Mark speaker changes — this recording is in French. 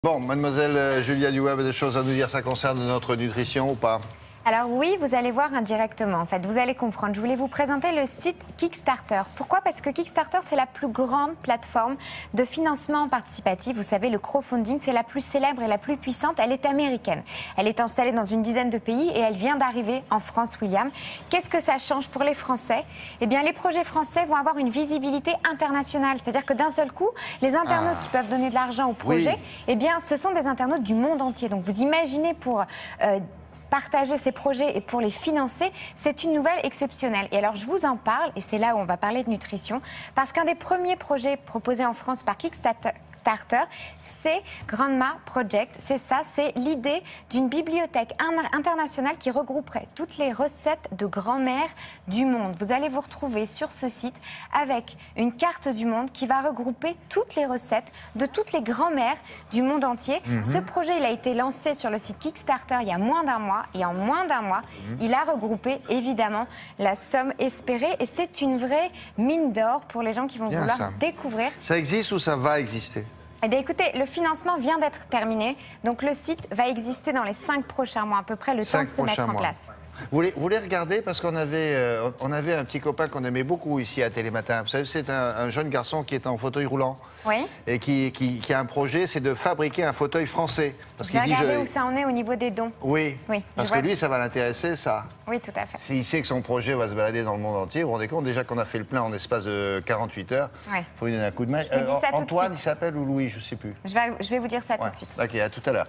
Speaker 1: Bon, mademoiselle Julia du Web a des choses à nous dire, ça concerne notre nutrition ou pas?
Speaker 2: Alors oui, vous allez voir indirectement, en fait, vous allez comprendre. Je voulais vous présenter le site Kickstarter. Pourquoi? Parce que Kickstarter, c'est la plus grande plateforme de financement participatif. Vous savez, le crowdfunding, c'est la plus célèbre et la plus puissante. Elle est américaine. Elle est installée dans une dizaine de pays et elle vient d'arriver en France, William. Qu'est-ce que ça change pour les Français? Eh bien, les projets français vont avoir une visibilité internationale. C'est-à-dire que d'un seul coup, les internautes qui peuvent donner de l'argent au projet, eh bien, ce sont des internautes du monde entier. Donc, vous imaginez pour partager ces projets et pour les financer, c'est une nouvelle exceptionnelle. Et alors, je vous en parle, et c'est là où on va parler de nutrition, parce qu'un des premiers projets proposés en France par Kickstarter, c'est Grandma Project. C'est ça, c'est l'idée d'une bibliothèque internationale qui regrouperait toutes les recettes de grand-mère du monde. Vous allez vous retrouver sur ce site avec une carte du monde qui va regrouper toutes les recettes de toutes les grand-mères du monde entier. Ce projet, il a été lancé sur le site Kickstarter il y a moins d'un mois. Et en moins d'un mois, il a regroupé évidemment la somme espérée. Et c'est une vraie mine d'or pour les gens qui vont vouloir découvrir.
Speaker 1: Ça existe ou ça va exister?
Speaker 2: Eh bien, écoutez, le financement vient d'être terminé. Donc le site va exister dans les 5 prochains mois, à peu près le temps de se mettre en place.
Speaker 1: Vous voulez regarder? Parce qu'on avait, un petit copain qu'on aimait beaucoup ici à Télématin. Vous savez, c'est un jeune garçon qui est en fauteuil roulant.
Speaker 2: Oui.
Speaker 1: Et qui a un projet, c'est de fabriquer un fauteuil français. Parce
Speaker 2: je vais regarder où ça en est au niveau des dons.
Speaker 1: Oui, parce que lui, ça va l'intéresser, ça.
Speaker 2: Oui, tout à fait.
Speaker 1: S'il sait que son projet va se balader dans le monde entier, vous vous rendez compte déjà qu'on a fait le plein en espace de 48 heures. Il faut lui donner un coup de main.
Speaker 2: Je vous dis ça
Speaker 1: Antoine,
Speaker 2: tout de suite.
Speaker 1: il s'appelle, ou Louis, je ne sais plus.
Speaker 2: Je vais vous dire ça tout de suite.
Speaker 1: Ok, à tout à l'heure.